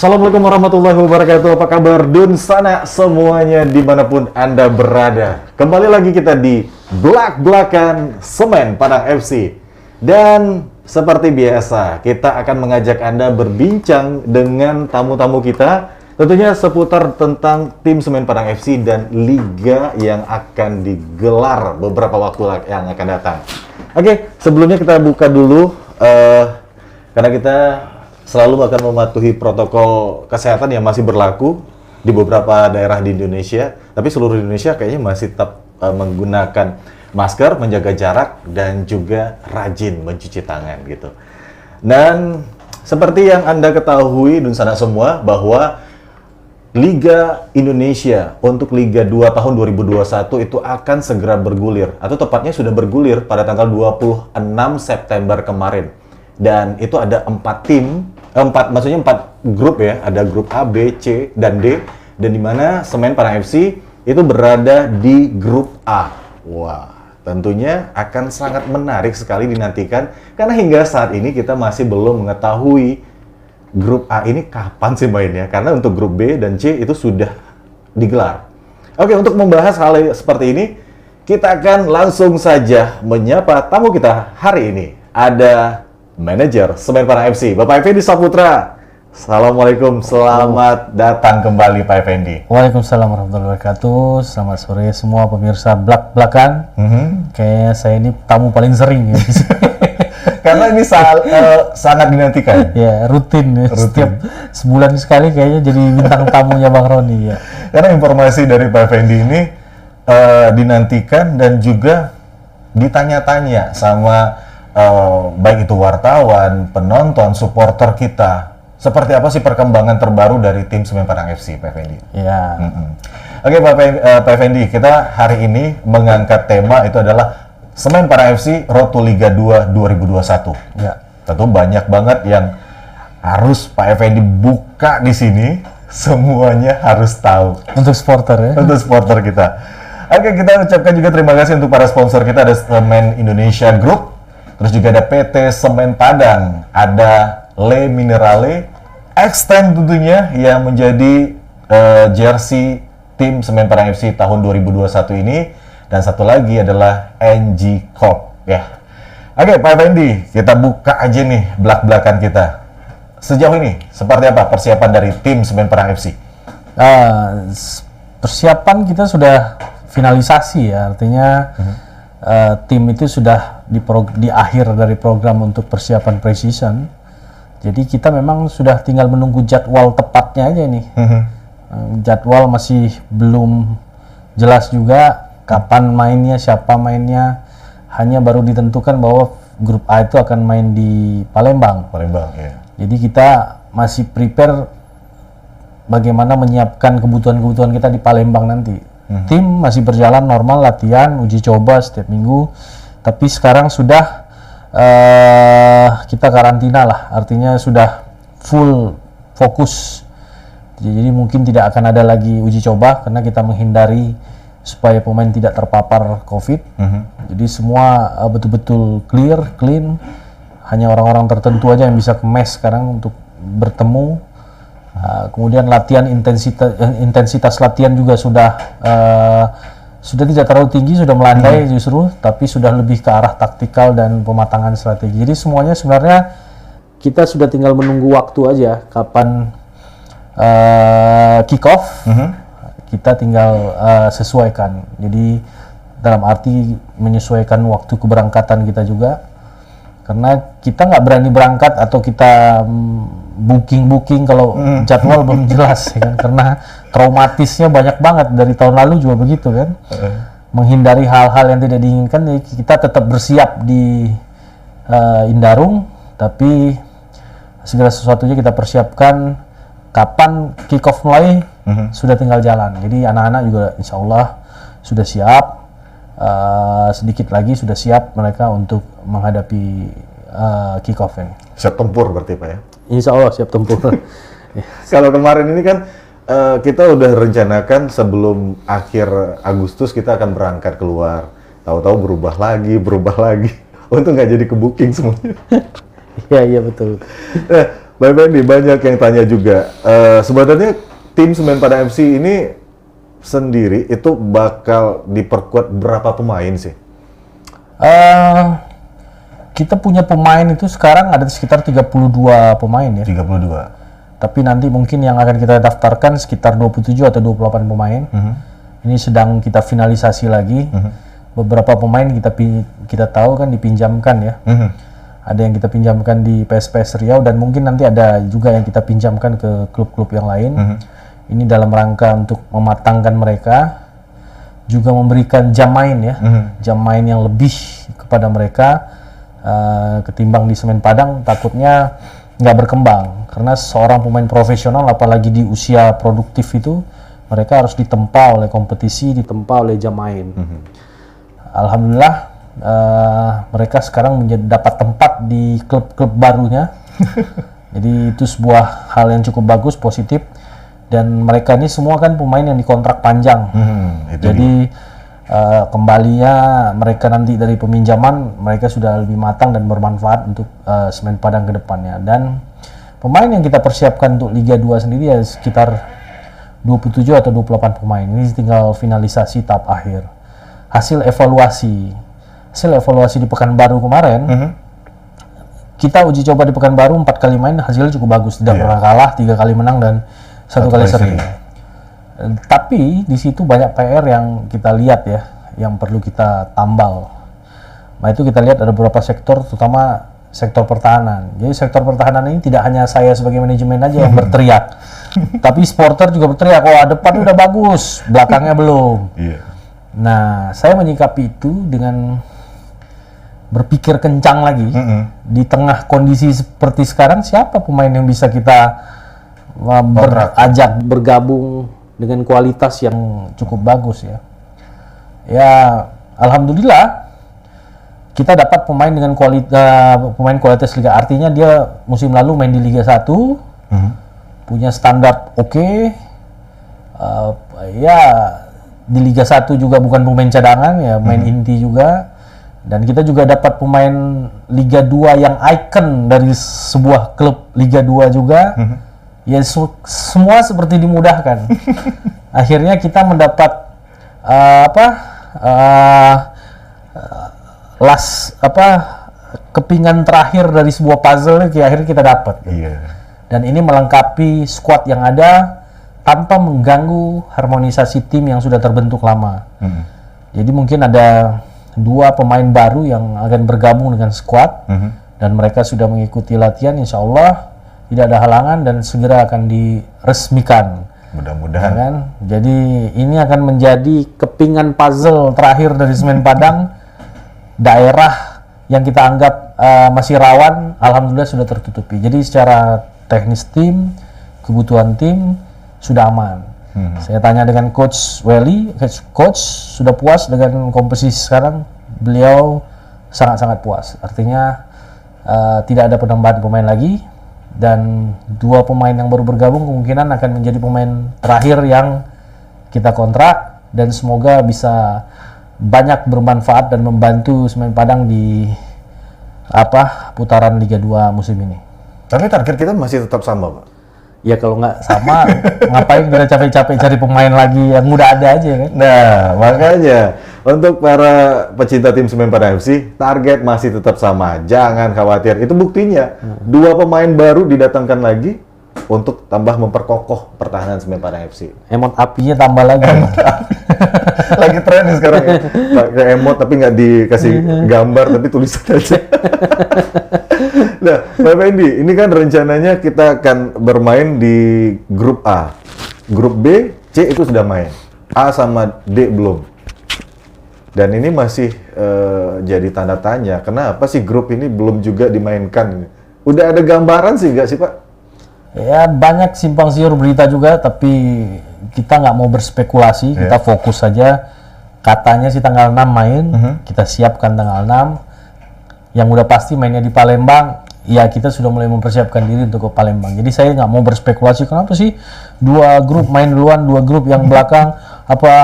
Assalamualaikum warahmatullahi wabarakatuh. Apa kabar Dun sana semuanya dimanapun Anda berada. Kembali lagi kita di Blak-Blakan Semen Padang FC. Dan seperti biasa, kita akan mengajak Anda berbincang dengan tamu-tamu kita. Tentunya seputar tentang tim Semen Padang FC dan liga yang akan digelar beberapa waktu yang akan datang. Oke, sebelumnya kita buka dulu karena kita selalu akan mematuhi protokol kesehatan yang masih berlaku di beberapa daerah di Indonesia, tapi seluruh Indonesia kayaknya masih tetap menggunakan masker, menjaga jarak, dan juga rajin mencuci tangan gitu. Dan seperti yang Anda ketahui, Dunsana semua, bahwa Liga Indonesia untuk Liga 2 tahun 2021 itu akan segera bergulir, atau tepatnya sudah bergulir pada tanggal 26 September kemarin. Dan itu ada 4 grup ya, ada grup A, B, C, dan D, dan di mana Semen Padang FC itu berada di grup A. Wah, tentunya akan sangat menarik sekali dinantikan, karena hingga saat ini kita masih belum mengetahui grup A ini kapan sih mainnya, karena untuk grup B dan C itu sudah digelar. Oke, untuk membahas hal seperti ini, kita akan langsung saja menyapa tamu kita hari ini. Ada manajer Semen Padang FC, Bapak Effendi Saputra. Assalamualaikum, selamat datang kembali Pak Effendi. Waalaikumsalam warahmatullahi wabarakatuh. Selamat sore semua pemirsa Blak-Blakan. Kayaknya saya ini tamu paling sering ya. Karena ini sangat dinantikan. Ya, rutin. Setiap sebulan sekali kayaknya jadi bintang tamunya Bang Roni ya. Karena informasi dari Pak Effendi ini dinantikan dan juga ditanya-tanya sama baik itu wartawan, penonton, supporter kita. Seperti apa sih perkembangan terbaru dari tim Semen Padang FC, Pak Effendi? Ya. Oke, Pak Effendi, kita hari ini mengangkat tema itu adalah Semen Padang FC Road to Liga 2 2021. Ya. Tentu banyak banget yang harus Pak Effendi buka di sini. Semuanya harus tahu. Untuk supporter ya. Untuk supporter kita. Oke, kita ucapkan juga terima kasih untuk para sponsor kita. Ada Semen Indonesia Group, terus juga ada PT Semen Padang, ada Le Minerale, Extend tentunya yang menjadi jersey tim Semen Padang FC tahun 2021 ini, dan satu lagi adalah NG Corp ya. Oke, Pak Effendi, kita buka aja nih belak-belakan kita. Sejauh ini seperti apa persiapan dari tim Semen Padang FC? Persiapan kita sudah finalisasi ya, artinya tim itu sudah di akhir dari program untuk persiapan pre-season. Jadi kita memang sudah tinggal menunggu jadwal tepatnya aja nih. Jadwal masih belum jelas juga kapan mainnya, siapa mainnya. Hanya baru ditentukan bahwa grup A itu akan main di Palembang. Palembang, ya. Jadi kita masih prepare bagaimana menyiapkan kebutuhan-kebutuhan kita di Palembang nanti. Tim masih berjalan normal, latihan, uji coba setiap minggu. Tapi sekarang sudah kita karantina lah, artinya sudah full fokus. Jadi mungkin tidak akan ada lagi uji coba karena kita menghindari supaya pemain tidak terpapar COVID. Jadi semua betul-betul clean. Hanya orang-orang tertentu aja yang bisa ke mes sekarang untuk bertemu. Kemudian latihan intensitas latihan juga sudah tidak terlalu tinggi, sudah melandai justru, tapi sudah lebih ke arah taktikal dan pematangan strategi. Jadi semuanya sebenarnya kita sudah tinggal menunggu waktu aja kapan kick off. Kita tinggal sesuaikan. Jadi dalam arti menyesuaikan waktu keberangkatan kita juga, karena kita nggak berani berangkat atau kita booking kalau jadwal belum jelas ya kan, karena traumatisnya banyak banget dari tahun lalu juga begitu kan. Menghindari hal-hal yang tidak diinginkan, ya kita tetap bersiap di Indarung, tapi segala sesuatunya kita persiapkan. Kapan kick off mulai sudah tinggal jalan. Jadi anak-anak juga insya Allah sudah siap, sedikit lagi sudah siap mereka untuk menghadapi kick off ini. Siap tempur berarti Pak ya? Insya Allah siap tempur. Kalau kemarin ini kan kita udah rencanakan sebelum akhir Agustus kita akan berangkat keluar. Tahu-tahu berubah lagi. Untung nggak jadi ke booking semuanya. Iya betul. Bang Fendi, banyak yang tanya juga. Sebenarnya tim Semen Padang FC ini sendiri itu bakal diperkuat berapa pemain sih? Kita punya pemain itu sekarang ada sekitar 32 pemain ya. 32. Tapi nanti mungkin yang akan kita daftarkan sekitar 27 atau 28 pemain. Ini sedang kita finalisasi lagi. Beberapa pemain kita tahu kan dipinjamkan ya. Ada yang kita pinjamkan di PSPS Riau dan mungkin nanti ada juga yang kita pinjamkan ke klub-klub yang lain. Ini dalam rangka untuk mematangkan mereka, juga memberikan jam main ya, jam main yang lebih kepada mereka ketimbang di Semen Padang. Takutnya nggak berkembang karena seorang pemain profesional apalagi di usia produktif itu mereka harus ditempa oleh kompetisi, ditempa oleh jam main. Alhamdulillah mereka sekarang dapat tempat di klub-klub barunya. Jadi itu sebuah hal yang cukup bagus, positif. Dan mereka ini semua kan pemain yang dikontrak panjang. Jadi kembalinya mereka nanti dari peminjaman mereka sudah lebih matang dan bermanfaat untuk Semen Padang ke depannya. Dan pemain yang kita persiapkan untuk Liga 2 sendiri ya sekitar 27 atau 28 pemain. Ini tinggal finalisasi tahap akhir. Hasil evaluasi di Pekanbaru kemarin, kita uji coba di Pekanbaru 4 kali main hasilnya cukup bagus, tidak pernah kalah, 3 kali menang dan 1 kali seri. Tapi di situ banyak PR yang kita lihat ya, yang perlu kita tambal. Nah itu kita lihat ada beberapa sektor, terutama sektor pertahanan. Jadi sektor pertahanan ini tidak hanya saya sebagai manajemen aja yang berteriak, tapi supporter juga berteriak, wah depan udah bagus, belakangnya belum. Nah saya menyikapi itu dengan berpikir kencang lagi. Di tengah kondisi seperti sekarang, siapa pemain yang bisa kita ajak bergabung dengan kualitas yang cukup bagus ya. Ya alhamdulillah kita dapat pemain dengan kualitas Liga. Artinya dia musim lalu main di Liga 1, punya standar oke. Ya di Liga 1 juga bukan pemain cadangan ya, main inti juga. Dan kita juga dapat pemain Liga 2 yang ikon dari sebuah klub Liga 2 juga. Ya semua seperti dimudahkan. Akhirnya kita mendapat kepingan terakhir dari sebuah puzzle yang akhirnya kita dapat. Dan ini melengkapi squad yang ada tanpa mengganggu harmonisasi tim yang sudah terbentuk lama. Jadi mungkin ada 2 pemain baru yang akan bergabung dengan squad dan mereka sudah mengikuti latihan, insya Allah tidak ada halangan dan segera akan diresmikan. Mudah-mudahan. Kan? Jadi ini akan menjadi kepingan puzzle terakhir dari Semen Padang. Daerah yang kita anggap masih rawan, alhamdulillah sudah tertutupi. Jadi secara teknis tim, kebutuhan tim sudah aman. Saya tanya dengan Coach Welly, Coach sudah puas dengan komposisi sekarang? Beliau sangat-sangat puas. Artinya tidak ada penambahan pemain lagi. Dan 2 pemain yang baru bergabung kemungkinan akan menjadi pemain terakhir yang kita kontrak dan semoga bisa banyak bermanfaat dan membantu Semen Padang di putaran Liga 2 musim ini. Tapi target kita masih tetap sama, Pak. Ya kalau nggak sama, ngapain kita capek-capek cari pemain lagi yang udah ada aja kan? Nah, makanya untuk para pecinta tim Semen Padang FC, target masih tetap sama. Jangan khawatir. Itu buktinya. 2 pemain baru didatangkan lagi untuk tambah memperkokoh pertahanan Semen Padang FC. Emot apinya tambah lagi. Lagi tren nih sekarang ya. Pakai emot tapi nggak dikasih gambar, tapi tulisan aja. Nah, Pak Fendi, ini kan rencananya kita akan bermain di grup A. Grup B, C itu sudah main. A sama D belum. Dan ini masih jadi tanda tanya, kenapa sih grup ini belum juga dimainkan? Udah ada gambaran sih nggak sih, Pak? Ya, banyak simpang siur berita juga, tapi kita nggak mau berspekulasi, kita fokus saja. Katanya sih tanggal 6 main, kita siapkan tanggal 6. Yang udah pasti mainnya di Palembang, ya kita sudah mulai mempersiapkan diri untuk ke Palembang. Jadi saya nggak mau berspekulasi kenapa sih 2 grup main duluan, 2 grup yang belakang, apa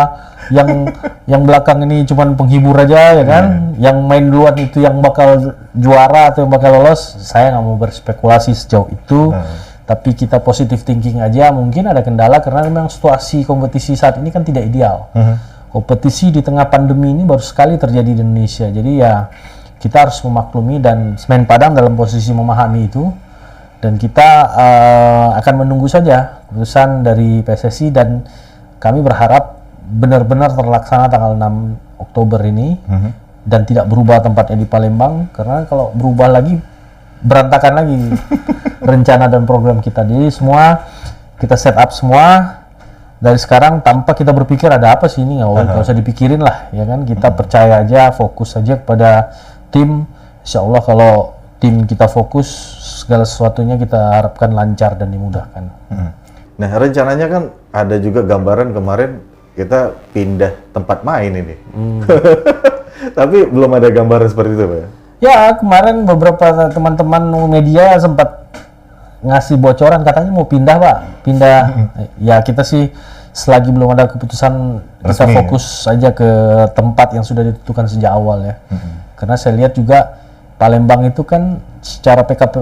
yang belakang ini cuman penghibur aja ya kan, yang main duluan itu yang bakal juara atau yang bakal lolos. Saya nggak mau berspekulasi sejauh itu, tapi kita positive thinking aja. Mungkin ada kendala karena memang situasi kompetisi saat ini kan tidak ideal. Kompetisi di tengah pandemi ini baru sekali terjadi di Indonesia, jadi ya kita harus memaklumi dan Semen Padang dalam posisi memahami itu, dan kita akan menunggu saja keputusan dari PSSI, dan kami berharap benar-benar terlaksana tanggal 6 Oktober ini dan tidak berubah tempatnya di Palembang, karena kalau berubah lagi berantakan lagi rencana dan program kita. Jadi semua kita set up semua dari sekarang tanpa kita berpikir ada apa sih ini, nggak usah dipikirin lah ya kan, kita percaya aja, fokus aja kepada tim. Insya Allah kalau tim kita fokus, segala sesuatunya kita harapkan lancar dan dimudahkan. Nah, rencananya kan ada juga gambaran kemarin kita pindah tempat main ini. Tapi belum ada gambaran seperti itu, Pak. Ya, kemarin beberapa teman-teman media sempat ngasih bocoran katanya mau pindah, Pak. Pindah. Ya, kita sih selagi belum ada keputusan, kita Resmi, fokus aja ke tempat yang sudah ditentukan sejak awal ya. Karena saya lihat juga Palembang itu kan secara PKP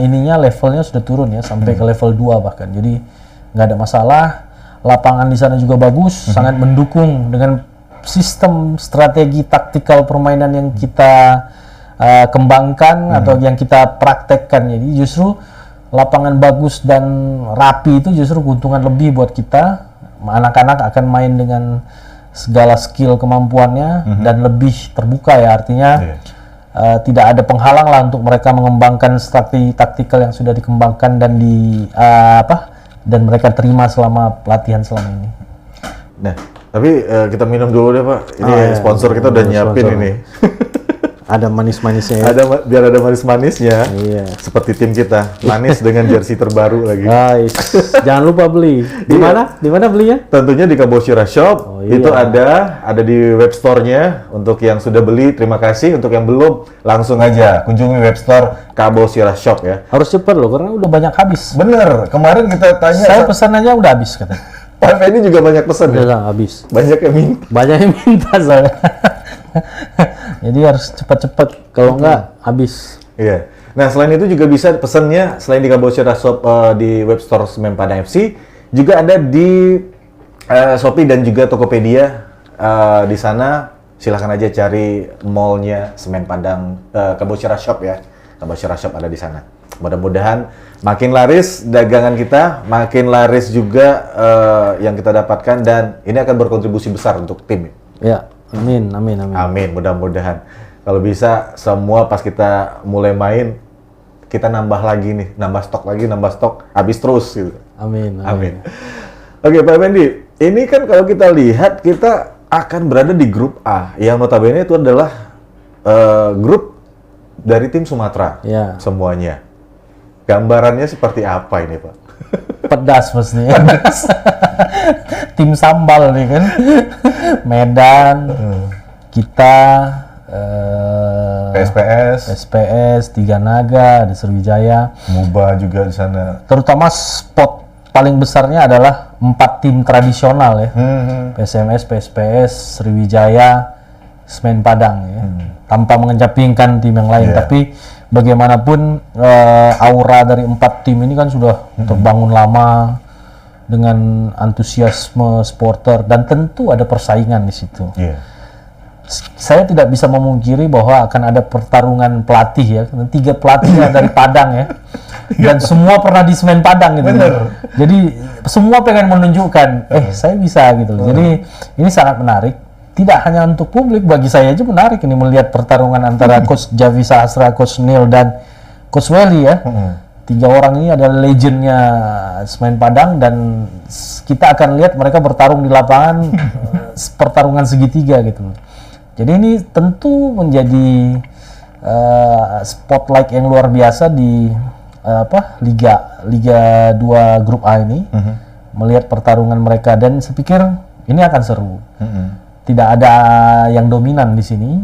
ininya levelnya sudah turun ya, sampai ke level 2 bahkan. Jadi nggak ada masalah. Lapangan di sana juga bagus, sangat mendukung dengan sistem strategi taktikal permainan yang kita kembangkan atau yang kita praktekkan. Jadi justru lapangan bagus dan rapi itu justru keuntungan lebih buat kita. Anak-anak akan main dengan segala skill kemampuannya dan lebih terbuka ya, artinya tidak ada penghalang lah untuk mereka mengembangkan strategi taktikal yang sudah dikembangkan dan dan mereka terima selama pelatihan selama ini. Nah, tapi kita minum dulu deh, Pak. Ini sponsor kita udah nyiapin sponsor. ini. Ada manis-manisnya ya. Biar ada manis-manisnya. Iya. Seperti tim kita, manis dengan jersey terbaru lagi. Guys, jangan lupa beli. Di mana? Di mana belinya? Tentunya di Kaboshira Shop. Oh, iya. Itu ada di web store-nya. Untuk yang sudah beli, terima kasih. Untuk yang belum, langsung aja kunjungi web store Kaboshira Shop ya. Harus cepat loh, karena udah banyak habis. Bener, kemarin kita tanya. Saya pesan aja udah habis katanya. Pak Fendi juga banyak pesan ya? Udah habis. Banyak yang minta. Banyak yang minta soalnya. Jadi harus cepat-cepat, kalau enggak habis. Iya. Nah, selain itu juga bisa pesannya selain di Kaboshira Shop di web store Semen Padang FC, juga ada di Shopee dan juga Tokopedia. Di sana silahkan aja cari mallnya Semen Padang Kaboshira Shop ya. Kaboshira Shop ada di sana. Mudah-mudahan makin laris dagangan kita, makin laris juga yang kita dapatkan, dan ini akan berkontribusi besar untuk tim. Ya, amin, amin, amin. Amin, mudah-mudahan. Kalau bisa semua pas kita mulai main, kita nambah lagi nih, nambah stok, habis terus gitu. Amin, Amin. Oke, Pak Fendi, ini kan kalau kita lihat, kita akan berada di grup A, yang notabene itu adalah grup dari tim Sumatera, Ya. semuanya. Gambarannya seperti apa ini, Pak? Pedas pastinya. Tim sambal nih kan. Medan, kita, SPS, Tiga Naga, ada Sriwijaya. Muba juga di sana. Terutama spot paling besarnya adalah 4 tim tradisional ya. PSMS, PSPS, Sriwijaya, Semen Padang ya. Tanpa mengecampingkan tim yang lain, tapi bagaimanapun aura dari 4 tim ini kan sudah terbangun lama dengan antusiasme supporter, dan tentu ada persaingan di situ. Saya tidak bisa memungkiri bahwa akan ada pertarungan pelatih ya, 3 pelatih dari Padang ya, dan semua pernah di Semen Padang gitu. Jadi semua pengen menunjukkan, saya bisa gitu. Jadi ini sangat menarik. Tidak hanya untuk publik, bagi saya aja menarik ini melihat pertarungan antara Coach Javi Sahastra, Coach Neil, dan Coach Welly ya. 3 orang ini adalah legendnya Semen Padang, dan kita akan lihat mereka bertarung di lapangan, pertarungan segitiga gitu. Jadi ini tentu menjadi spotlight yang luar biasa di Liga 2 Grup A ini, melihat pertarungan mereka, dan saya pikir ini akan seru. Tidak ada yang dominan di sini,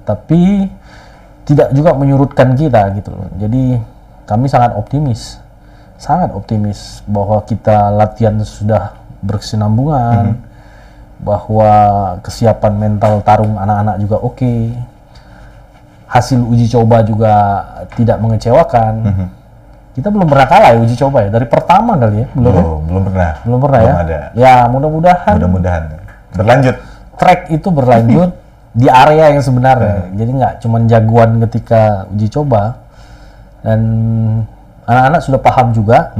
tapi tidak juga menyurutkan kita gitu loh. Jadi kami sangat optimis bahwa kita latihan sudah berkesinambungan, bahwa kesiapan mental tarung anak-anak juga oke. Hasil uji coba juga tidak mengecewakan. Kita belum pernah kalah ya uji coba ya, dari pertama kali ya, belum pernah. Belum pernah ya. Ada. Ya mudah-mudahan berlanjut. Track itu berlanjut di area yang sebenarnya. Jadi nggak cuma jagoan ketika uji coba. Dan anak-anak sudah paham juga.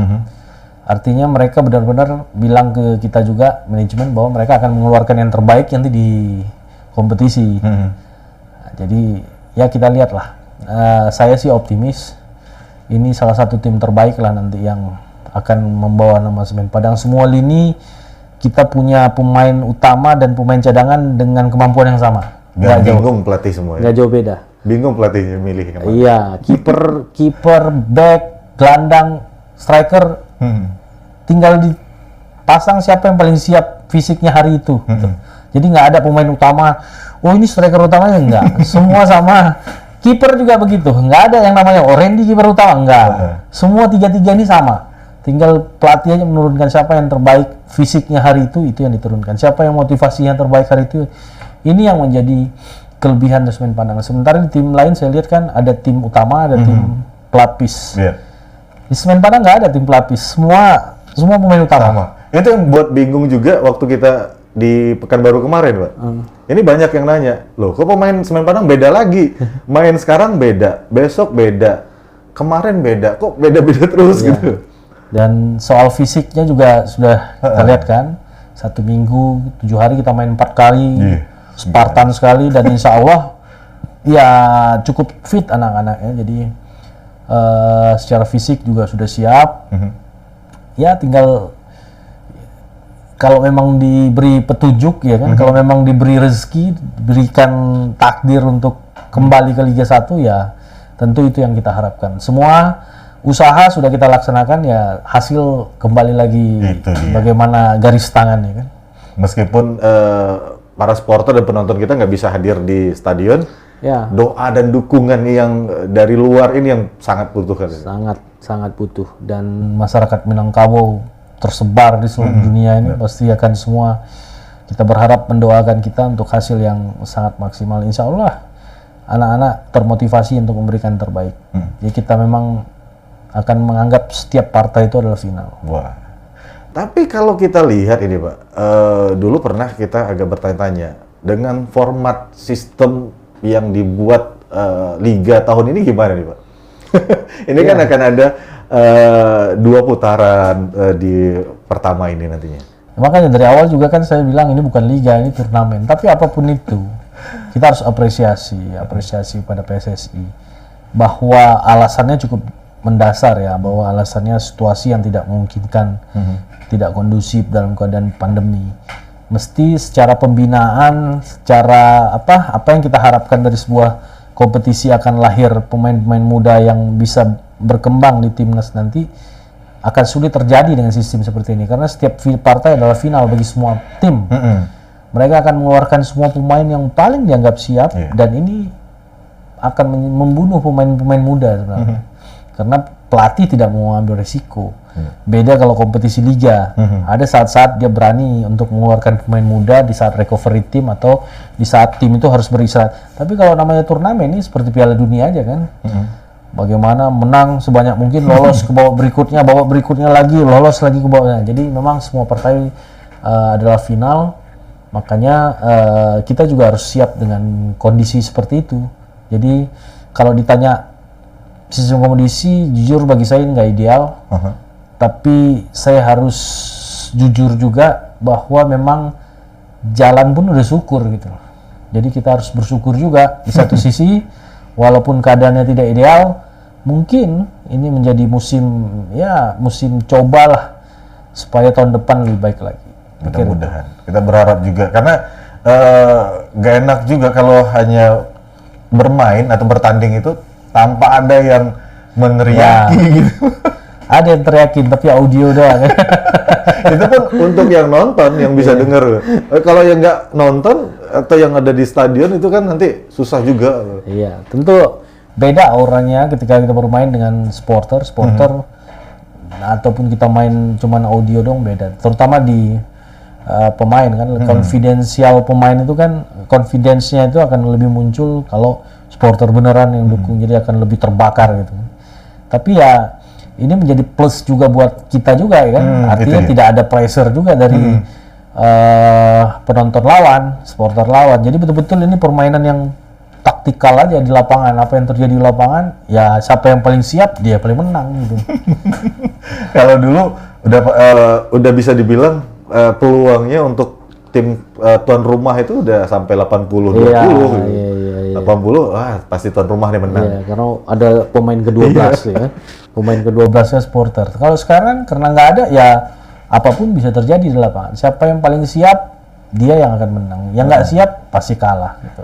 Artinya mereka benar-benar bilang ke kita juga, manajemen, bahwa mereka akan mengeluarkan yang terbaik nanti di kompetisi. Nah, jadi ya kita lihatlah. Saya sih optimis. Ini salah satu tim terbaik lah nanti yang akan membawa nama Semen Padang. Semua lini kita punya pemain utama dan pemain cadangan dengan kemampuan yang sama. Gak bingung pelatih semua ya? Nggak jauh beda. Bingung pelatihnya milih yang mana? Iya, kiper, back, gelandang, striker, tinggal dipasang siapa yang paling siap fisiknya hari itu. Gitu. Jadi nggak ada pemain utama, oh ini striker utamanya, enggak. Semua sama. Kiper juga begitu, nggak ada yang namanya Randy kiper utama, enggak. Semua tiga-tiga ini sama. Tinggal pelatih aja menurunkan siapa yang terbaik fisiknya hari itu yang diturunkan. Siapa yang motivasinya terbaik hari itu, ini yang menjadi kelebihan Semen Padang. Sementara di tim lain saya lihat kan ada tim utama, ada tim pelapis. Di Semen Padang nggak ada tim pelapis, semua pemain utama. Itu yang buat bingung juga waktu kita di Pekanbaru kemarin, Pak. Ini banyak yang nanya, loh kok pemain Semen Padang beda lagi? Main sekarang beda, besok beda, kemarin beda, kok beda-beda terus gitu. Dan soal fisiknya juga sudah kita lihat kan, 1 minggu 7 hari kita main 4 kali, Spartan sekali, dan insya Allah ya cukup fit anak-anaknya. Jadi secara fisik juga sudah siap. Ya tinggal kalau memang diberi petunjuk ya kan, kalau memang diberi rezeki, diberikan takdir untuk kembali ke Liga 1 ya tentu itu yang kita harapkan. Semua usaha sudah kita laksanakan, ya hasil kembali lagi bagaimana garis tangannya kan. Meskipun para supporter dan penonton kita nggak bisa hadir di stadion, doa dan dukungan yang dari luar ini yang sangat butuhkan. Sangat butuh, dan masyarakat Minangkabau tersebar di seluruh dunia ini pasti akan semua kita berharap mendoakan kita untuk hasil yang sangat maksimal. Insya Allah anak-anak termotivasi untuk memberikan terbaik. Jadi kita memang akan menganggap setiap partai itu adalah final. Wah. Tapi kalau kita lihat ini Pak, dulu pernah kita agak bertanya-tanya dengan format sistem yang dibuat Liga tahun ini gimana nih Pak? Ini kan akan ada 2 putaran di pertama ini nantinya. Makanya dari awal juga kan saya bilang ini bukan liga, ini turnamen. Tapi apapun itu, kita harus apresiasi pada PSSI bahwa alasannya cukup mendasar ya, bahwa alasannya situasi yang tidak memungkinkan, tidak kondusif dalam keadaan pandemi. Mesti secara pembinaan, secara apa yang kita harapkan dari sebuah kompetisi akan lahir pemain-pemain muda yang bisa berkembang di timnas nanti akan sulit terjadi dengan sistem seperti ini, karena setiap partai adalah final bagi semua tim. Mereka akan mengeluarkan semua pemain yang paling dianggap siap, dan ini akan membunuh pemain-pemain muda sebenarnya. Karena pelatih tidak mau ambil resiko. Beda kalau kompetisi liga, ada saat-saat dia berani untuk mengeluarkan pemain muda di saat recovery tim atau di saat tim itu harus beristirahat. Tapi kalau namanya turnamen ini seperti Piala Dunia aja kan. Bagaimana menang sebanyak mungkin, lolos ke babak berikutnya lagi, lolos lagi ke babak. Jadi memang semua partai adalah final, makanya kita juga harus siap dengan kondisi seperti itu. Jadi kalau ditanya sistem kompetisi, jujur bagi saya nggak ideal, tapi saya harus jujur juga bahwa memang jalan pun udah syukur gitu. Jadi kita harus bersyukur juga di satu sisi, walaupun keadaannya tidak ideal, mungkin ini menjadi musim cobalah supaya tahun depan lebih baik lagi. Mudah-mudahan. Kita berharap juga, karena gak enak juga kalau hanya bermain atau bertanding itu tanpa ada yang meneriaki gitu. Ada yang teriakin tapi audio doang. Itu pun untuk yang nonton yang bisa dengar. Kalau yang nggak nonton atau yang ada di stadion itu kan nanti susah juga. Iya, tentu beda auranya ketika kita bermain dengan supporter ataupun kita main cuman audio dong, beda. Terutama di pemain kan, konfidensial pemain itu kan, confidence-nya itu akan lebih muncul kalau supporter beneran yang dukung, jadi akan lebih terbakar gitu. Tapi ya ini menjadi plus juga buat kita juga ya kan, artinya tidak ada pressure juga dari penonton lawan, supporter lawan. Jadi betul-betul ini permainan yang taktikal aja di lapangan. Apa yang terjadi di lapangan, ya siapa yang paling siap dia paling menang gitu. Kalau dulu udah bisa dibilang peluangnya untuk tim tuan rumah itu udah sampai 80-20 gitu. Iya. 80, pasti tuan rumah nih menang. Iya, karena ada pemain ke-12 ya kan. Pemain ke-12-nya supporter. Kalau sekarang karena nggak ada, ya apapun bisa terjadi di lapangan. Siapa yang paling siap, dia yang akan menang. Yang nggak siap pasti kalah gitu.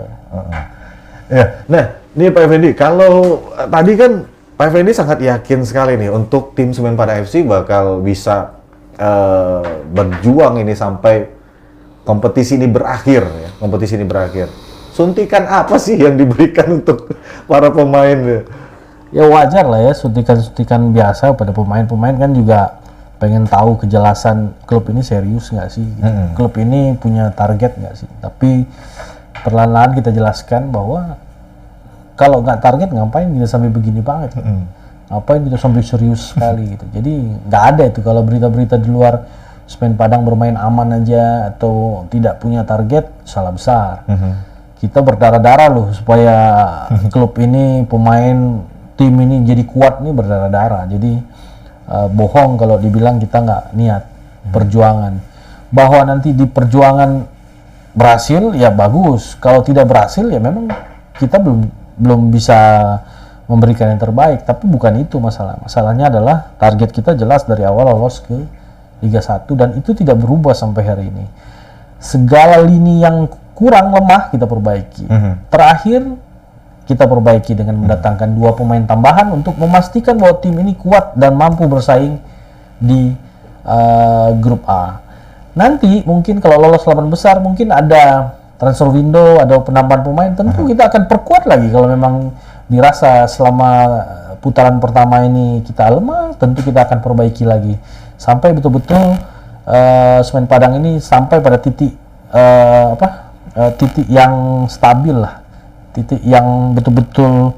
Ya, nah, ini Pak Effendi, kalau tadi kan Pak Effendi sangat yakin sekali nih untuk tim Semen Padang FC bakal bisa berjuang ini sampai kompetisi ini berakhir ya. Kompetisi ini berakhir. Suntikan apa sih yang diberikan untuk para pemain? Ya wajar lah ya, suntikan-suntikan biasa pada pemain-pemain kan juga pengen tahu kejelasan klub ini serius nggak sih? Klub ini punya target nggak sih? Tapi perlahan-lahan kita jelaskan bahwa kalau nggak target ngapain kita sampai begini banget? Ngapain kita sampai serius sekali gitu? Jadi nggak ada itu kalau berita-berita di luar Semen Padang bermain aman aja atau tidak punya target, salah besar. Kita berdarah-darah loh supaya klub ini, pemain tim ini jadi kuat nih, berdarah-darah. Jadi bohong kalau dibilang kita nggak niat perjuangan. Bahwa nanti di perjuangan berhasil ya bagus. Kalau tidak berhasil ya memang kita belum bisa memberikan yang terbaik. Tapi bukan itu masalah. Masalahnya adalah target kita jelas dari awal lolos ke Liga 1 dan itu tidak berubah sampai hari ini. Segala lini yang kurang lemah kita perbaiki. Terakhir kita perbaiki dengan mendatangkan 2 pemain tambahan untuk memastikan bahwa tim ini kuat dan mampu bersaing di grup A. Nanti mungkin kalau lolos 8 besar mungkin ada transfer window, ada penambahan pemain, tentu kita akan perkuat lagi. Kalau memang dirasa selama putaran pertama ini kita lemah, tentu kita akan perbaiki lagi sampai betul-betul Semen Padang ini sampai pada titik titik yang stabil lah, titik yang betul-betul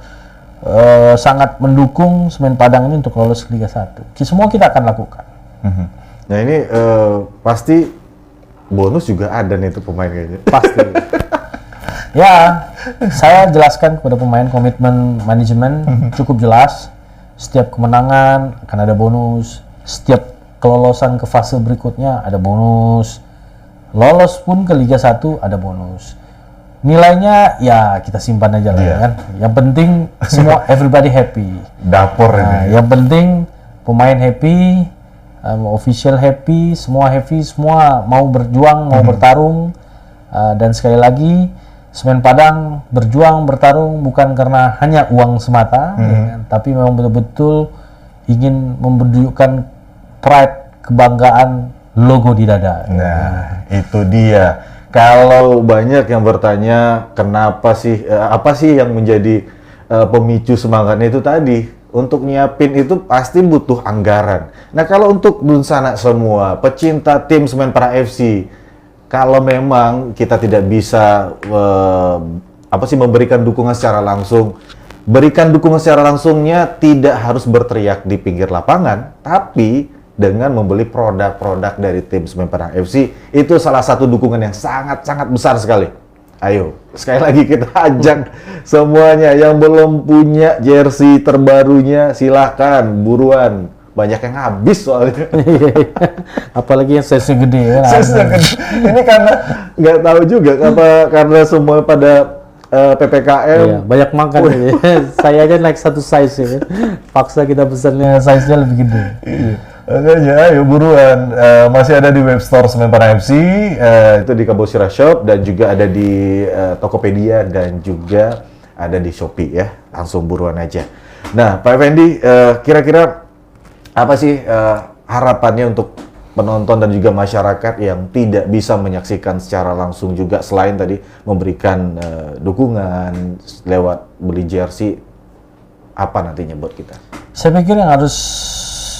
sangat mendukung Semen Padang ini untuk lolos ke Liga 1. Semua kita akan lakukan. Nah ini pasti bonus juga ada nih tuh pemain kayaknya. Pasti. Ya, saya jelaskan kepada pemain komitmen manajemen cukup jelas. Setiap kemenangan akan ada bonus. Setiap kelolosan ke fase berikutnya ada bonus. Lolos pun ke Liga 1 ada bonus. Nilainya ya kita simpan aja lah ya kan. Yang penting semua everybody happy. Dapur ini. Yang penting pemain happy, official happy, semua mau berjuang, mau bertarung. Dan sekali lagi Semen Padang berjuang, bertarung bukan karena hanya uang semata, ya kan? Tapi memang betul-betul ingin menunjukkan pride, kebanggaan, logo di dada. Nah, itu dia. Kalau banyak yang bertanya, kenapa sih, apa sih yang menjadi pemicu semangatnya itu tadi? Untuk nyiapin itu pasti butuh anggaran. Nah, kalau untuk Dunsana semua, pecinta tim Semen Padang FC, kalau memang kita tidak bisa memberikan dukungan secara langsung, berikan dukungan secara langsungnya tidak harus berteriak di pinggir lapangan, tapi dengan membeli produk-produk dari tim Semen Padang FC, itu salah satu dukungan yang sangat-sangat besar sekali. Ayo, sekali lagi kita ajak semuanya yang belum punya jersey terbarunya, silahkan buruan. Banyak yang habis soalnya. Apalagi yang size gede ya. Ini karena nggak tahu juga karena semua pada PPKM. Iya, banyak makan ini. Saya aja naik satu size ya. Paksa kita pesannya size-nya lebih gede. Makanya ayo buruan. Masih ada di web store Semen Padang FC, itu di Kabosira Shop dan juga ada di Tokopedia dan juga ada di Shopee ya. Langsung buruan aja. Nah, Pak Effendi, kira-kira apa sih harapannya untuk penonton dan juga masyarakat yang tidak bisa menyaksikan secara langsung juga selain tadi memberikan dukungan lewat beli jersey, apa nantinya buat kita? Saya pikir yang harus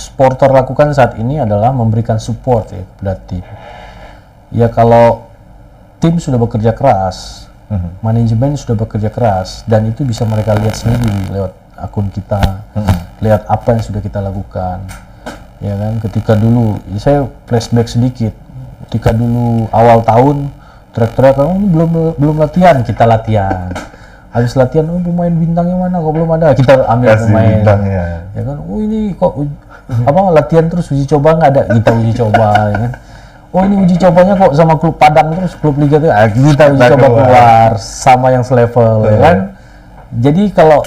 supporter lakukan saat ini adalah memberikan support ya kepada tim. Ya kalau tim sudah bekerja keras, manajemen sudah bekerja keras, dan itu bisa mereka lihat sendiri lewat akun kita, lihat apa yang sudah kita lakukan. Ya kan, ketika dulu, ya saya flashback sedikit, ketika dulu awal tahun, teriak-teriak, belum latihan, kita latihan. Habis latihan, pemain bintangnya mana? Kok belum ada? Kita ambil Kasih pemain. bintangnya. Ya kan, ini kok latihan terus uji coba nggak ada? Kita uji coba, ya kan. Ini uji cobanya kok sama klub Padang terus, klub Liga itu, kita uji coba keluar sama yang selevel, ya kan. Jadi kalau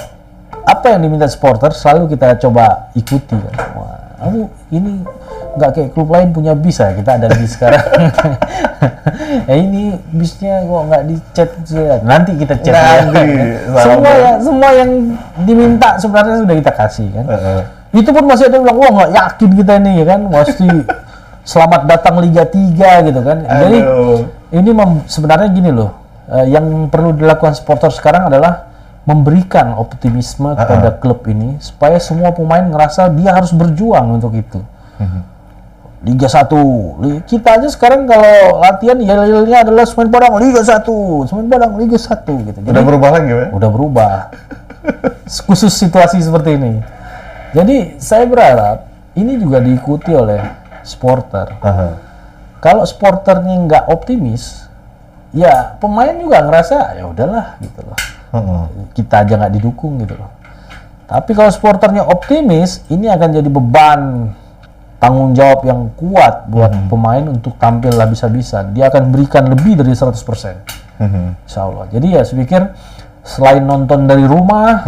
apa yang diminta supporter selalu kita coba ikuti kan. Wah, ini nggak kayak klub lain punya bis ya, kita ada bis sekarang. Ini bisnya kok nggak dicet, nanti kita cek. Semua yang diminta sebenarnya sudah kita kasih kan. Itu pun masih ada yang bilang, wah nggak yakin kita ini, ya kan, pasti selamat datang Liga 3 gitu kan. Jadi ini sebenarnya gini loh, yang perlu dilakukan supporter sekarang adalah memberikan optimisme kepada klub ini supaya semua pemain ngerasa dia harus berjuang untuk itu. Liga 1, kita aja sekarang kalau latihan yel-yelnya adalah Semen Padang Liga 1, Semen Padang Liga 1 gitu. Jadi, udah berubah lagi ya? Udah berubah. Khusus situasi seperti ini. Jadi saya berharap ini juga diikuti oleh supporter. Kalau supporternya nggak optimis, ya pemain juga ngerasa ya udahlah gitu loh. Kita aja nggak didukung gitu loh. Tapi kalau supporternya optimis, ini akan jadi beban tanggung jawab yang kuat buat pemain untuk tampil habis-habisan. Dia akan berikan lebih dari 100%. Insya Allah. Jadi ya saya pikir selain nonton dari rumah,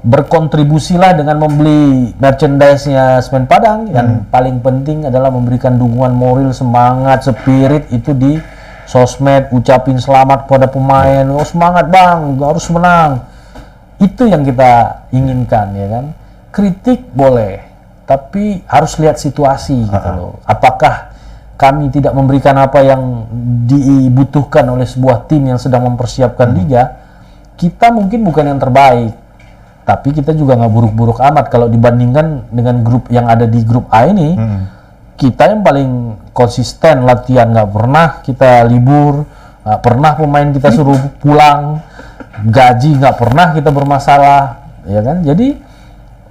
berkontribusilah dengan membeli merchandise-nya Semen Padang. Yang paling penting adalah memberikan dukungan moral, semangat, spirit itu di sosmed, ucapin selamat pada pemain, semangat bang, harus menang. Itu yang kita inginkan, ya kan. Kritik boleh, tapi harus lihat situasi gitu loh. Apakah kami tidak memberikan apa yang dibutuhkan oleh sebuah tim yang sedang mempersiapkan liga? Kita mungkin bukan yang terbaik, tapi kita juga nggak buruk-buruk amat kalau dibandingkan dengan grup yang ada di grup A ini. Kita yang paling konsisten latihan, nggak pernah kita libur, nggak pernah pemain kita suruh pulang, gaji nggak pernah kita bermasalah, ya kan. Jadi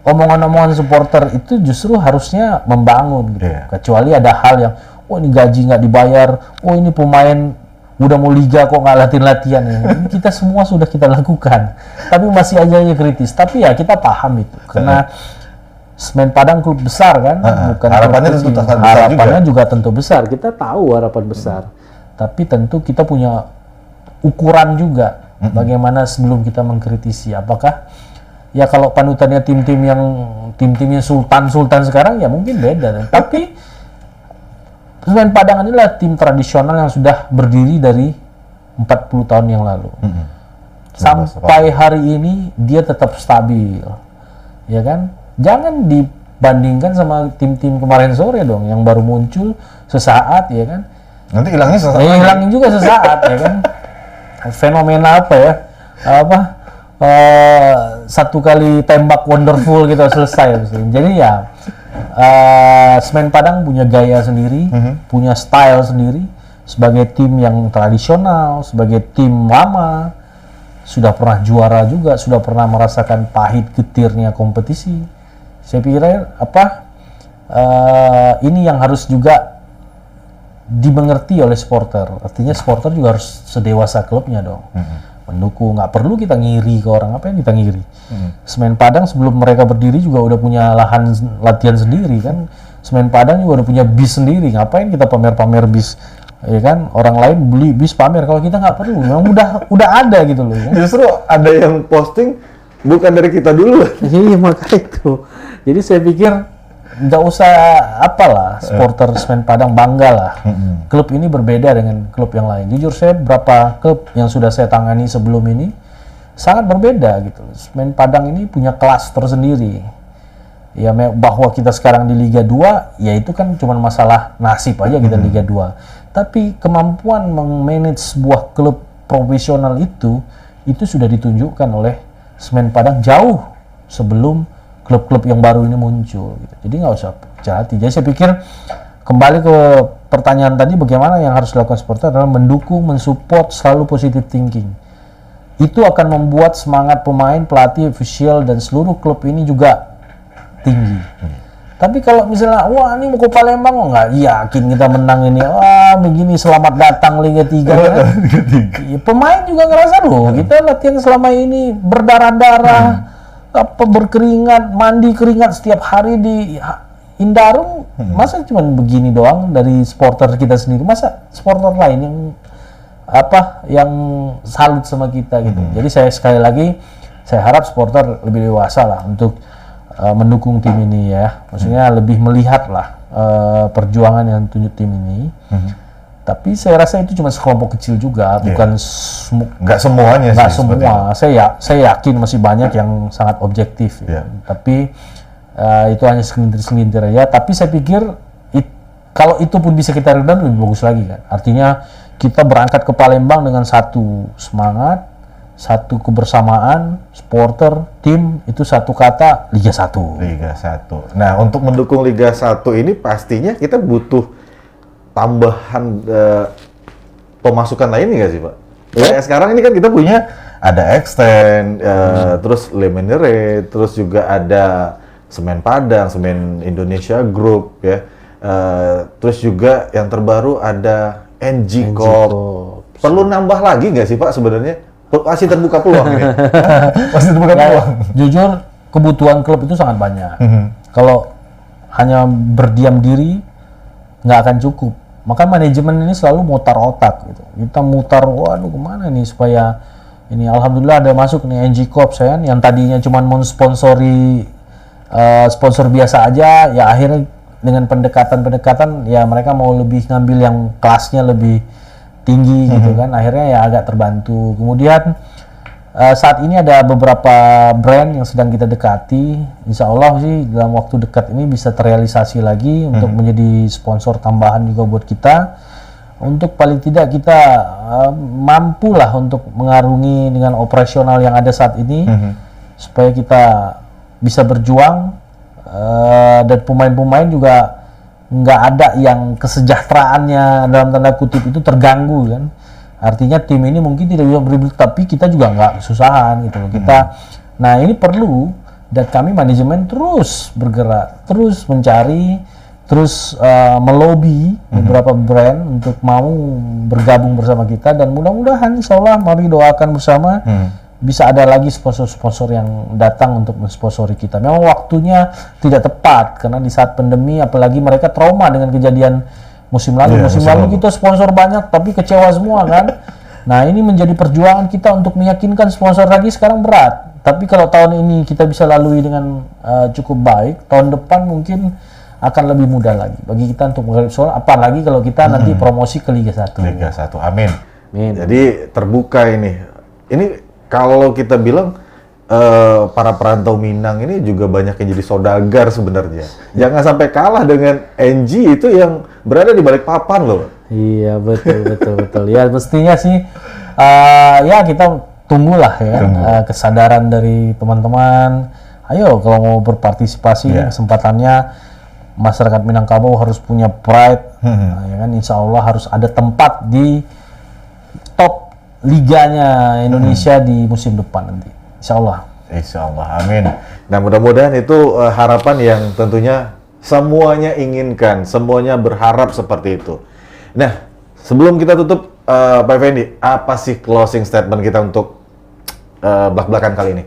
omongan-omongan supporter itu justru harusnya membangun gitu. Kecuali ada hal yang, ini gaji nggak dibayar, ini pemain udah mau liga kok nggak latihan-latihan ya. Ini kita semua sudah kita lakukan, tapi masih aja kritis. Tapi ya kita paham itu, karena Semen Padang klub besar kan, bukan harapannya tentu besar harapannya juga tentu besar. Kita tahu harapan besar, tapi tentu kita punya ukuran juga. Bagaimana sebelum kita mengkritisi, apakah ya kalau panutannya tim-timnya sultan sekarang ya mungkin beda. Tapi Semen Padang inilah tim tradisional yang sudah berdiri dari 40 tahun yang lalu. Sampai hari ini dia tetap stabil, ya kan. Jangan dibandingkan sama tim-tim kemarin sore dong, yang baru muncul sesaat, ya kan. Nanti hilangnya sesaat. Hilangin juga sesaat, ya kan. Fenomena apa ya? Satu kali tembak wonderful gitu selesai. Jadi ya Semen Padang punya gaya sendiri, punya style sendiri, sebagai tim yang tradisional, sebagai tim lama, sudah pernah juara juga, sudah pernah merasakan pahit getirnya kompetisi. Saya pikir ini yang harus juga dimengerti oleh supporter. Artinya supporter juga harus sedewasa klubnya dong. Mendukung, nggak perlu kita ngiri ke orang, apa yang kita ngiri. Semen Padang sebelum mereka berdiri juga udah punya lahan latihan sendiri kan. Semen Padang juga udah punya bis sendiri, ngapain kita pamer-pamer bis, ya kan. Orang lain beli bis pamer, kalau kita nggak perlu, memang udah ada gitu loh kan? Justru ada yang posting bukan dari kita dulu. Iya, makanya itu. Jadi saya pikir nggak usah supporter Semen Padang bangga klub ini berbeda dengan klub yang lain. Jujur saya berapa klub yang sudah saya tangani sebelum ini sangat berbeda gitu. Semen Padang ini punya kelas tersendiri. Ya bahwa kita sekarang di Liga 2 ya itu kan cuma masalah nasib aja kita Liga 2. Tapi kemampuan meng-manage sebuah klub profesional itu sudah ditunjukkan oleh Semen Padang jauh sebelum klub-klub yang baru ini muncul gitu. Jadi nggak usah kecil hati. Jadi saya pikir kembali ke pertanyaan tadi bagaimana yang harus dilakukan supporter adalah mendukung, mensupport, selalu positive thinking. Itu akan membuat semangat pemain, pelatih, official dan seluruh klub ini juga tinggi. Tapi kalau misalnya, wah ini mau ke Palembang, oh, nggak yakin kita menang ini, wah begini selamat datang Liga 3 kan? Ya, pemain juga ngerasa loh, kita latihan selama ini berdarah-darah, apa berkeringat, mandi keringat setiap hari di Indarung, masa cuma begini doang dari supporter kita sendiri, masa supporter lain yang salut sama kita gitu. Jadi saya sekali lagi saya harap supporter lebih dewasa lah untuk mendukung tim ini ya, maksudnya lebih melihat lah perjuangan yang tunjuk tim ini. Tapi saya rasa itu cuma sekelompok kecil juga, bukan nggak semuanya nggak sih. semua. Saya yakin masih banyak yang sangat objektif. Ya. Tapi itu hanya segelintir aja. Tapi saya pikir kalau itu pun bisa kita redam lebih bagus lagi kan. Artinya kita berangkat ke Palembang dengan satu semangat, satu kebersamaan, supporter, tim, itu satu kata Liga 1. Liga 1. Nah, untuk mendukung Liga 1 ini pastinya kita butuh tambahan pemasukan lain nggak sih, Pak? Kayak sekarang ini kan kita punya ada Extend, terus Le Menere, terus juga ada Semen Padang, Semen Indonesia Group, ya. Terus juga yang terbaru ada NG Corp. Perlu nambah lagi nggak sih, Pak, sebenarnya? Masih terbuka peluang ini. Masih terbuka peluang. Jujur, kebutuhan klub itu sangat banyak. Kalau hanya berdiam diri, nggak akan cukup. Maka manajemen ini selalu mutar otak gitu. Kita mutar, waduh kemana nih supaya ini, alhamdulillah ada masuk nih NG Corp yang tadinya cuma mensponsori sponsor biasa aja, ya akhirnya dengan pendekatan ya mereka mau lebih ngambil yang kelasnya lebih tinggi gitu kan, akhirnya ya agak terbantu. Kemudian saat ini ada beberapa brand yang sedang kita dekati, insya Allah sih dalam waktu dekat ini bisa terrealisasi lagi untuk menjadi sponsor tambahan juga buat kita, untuk paling tidak kita mampu lah untuk mengarungi dengan operasional yang ada saat ini, supaya kita bisa berjuang, dan pemain-pemain juga nggak ada yang kesejahteraannya dalam tanda kutip itu terganggu kan. Artinya tim ini mungkin tidak bisa beri, tapi kita juga nggak kesusahan gitu loh. Nah ini perlu, dan kami manajemen terus bergerak, terus mencari, terus melobi beberapa brand untuk mau bergabung bersama kita, dan mudah-mudahan insya Allah mari doakan bersama bisa ada lagi sponsor-sponsor yang datang untuk mensponsori kita. Memang waktunya tidak tepat karena di saat pandemi, apalagi mereka trauma dengan kejadian musim lalu. Musim lalu kita sponsor banyak tapi kecewa semua kan. Nah ini menjadi perjuangan kita untuk meyakinkan sponsor lagi sekarang berat. Tapi kalau tahun ini kita bisa lalui dengan cukup baik, tahun depan mungkin akan lebih mudah lagi bagi kita untuk menggarap soal, apalagi kalau kita nanti promosi ke Liga 1. Liga 1, amin. Jadi terbuka ini. Ini kalau kita bilang para perantau Minang ini juga banyak yang jadi saudagar sebenarnya. Jangan sampai kalah dengan NG itu yang berada di balik papan loh. Iya betul. Ya mestinya sih ya kita tunggulah ya kesadaran dari teman-teman. Ayo kalau mau berpartisipasi kesempatannya, masyarakat Minangkabau harus punya pride. Ya kan, insya Allah harus ada tempat di top liganya Indonesia di musim depan nanti, insya Allah. Insya Allah, amin. Nah mudah-mudahan itu harapan yang tentunya semuanya inginkan, semuanya berharap seperti itu. Nah sebelum kita tutup, Pak Effendi, apa sih closing statement kita untuk belak-belakan kali ini?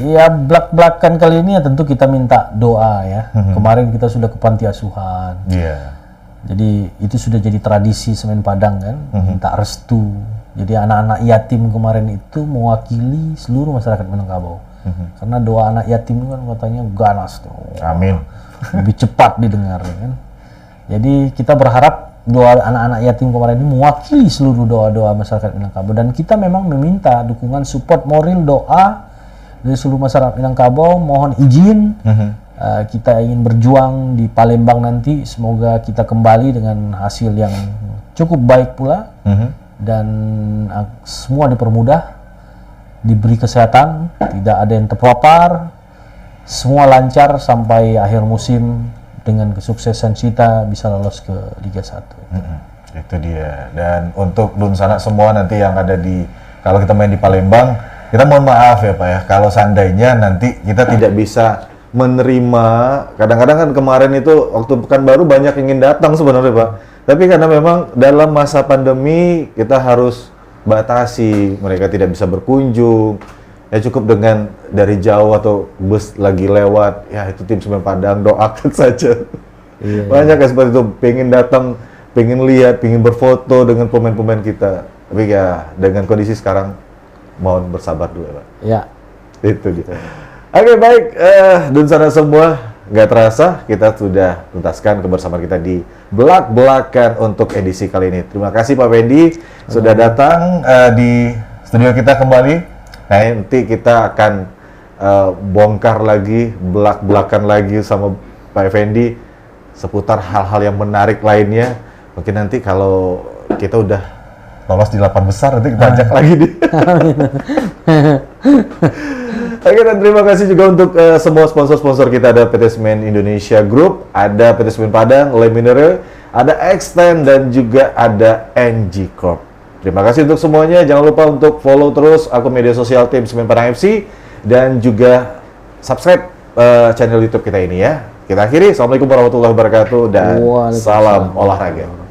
Ya belak-belakan kali ini ya tentu kita minta doa ya. Kemarin kita sudah ke panti asuhan. Jadi itu sudah jadi tradisi Semen Padang kan, minta restu. Jadi anak-anak yatim kemarin itu mewakili seluruh masyarakat Minangkabau. Karena doa anak yatim itu kan katanya ganas tuh. Amin. Lebih cepat didengar kan. Jadi kita berharap doa anak-anak yatim kemarin ini mewakili seluruh doa-doa masyarakat Minangkabau, dan kita memang meminta dukungan, support moral, doa dari seluruh masyarakat Minangkabau. Mohon izin kita ingin berjuang di Palembang nanti, semoga kita kembali dengan hasil yang cukup baik pula. Dan semua dipermudah, diberi kesehatan, tidak ada yang terpapar, semua lancar sampai akhir musim dengan kesuksesan Sita bisa lolos ke Liga 1. Itu dia. Dan untuk Dunsana semua nanti yang ada di, kalau kita main di Palembang, kita mohon maaf ya Pak ya, kalau seandainya nanti kita tidak bisa menerima, kadang-kadang kan kemarin itu waktu Pekanbaru banyak ingin datang sebenarnya Pak, tapi karena memang dalam masa pandemi kita harus batasi, mereka tidak bisa berkunjung, ya cukup dengan dari jauh atau bus lagi lewat, ya itu tim Semen Padang doakan saja. Banyak yang seperti itu, pengen datang, pengen lihat, pengen berfoto dengan pemain-pemain kita, tapi ya dengan kondisi sekarang mohon bersabar dulu ya Pak. Ya. Itu dia. Oke baik, Dunsana semua, nggak terasa kita sudah tuntaskan kebersamaan kita di Belak-Belakan untuk edisi kali ini. Terima kasih Pak Fendi sudah datang di studio kita kembali. Nah, nanti kita akan bongkar lagi, belak-belakan lagi sama Pak Fendi seputar hal-hal yang menarik lainnya. Mungkin nanti kalau kita udah lolos di 8 besar, nanti kita ajak lagi nih. Oke, dan terima kasih juga untuk semua sponsor-sponsor kita. Ada PT Semen Indonesia Group, ada PT Semen Padang, Le Mineral, ada Extend, dan juga ada NG Corp. Terima kasih untuk semuanya. Jangan lupa untuk follow terus akun media sosial tim Semen Padang FC, dan juga subscribe channel YouTube kita ini ya. Kita akhiri. Assalamualaikum warahmatullahi wabarakatuh, dan salam olahraga.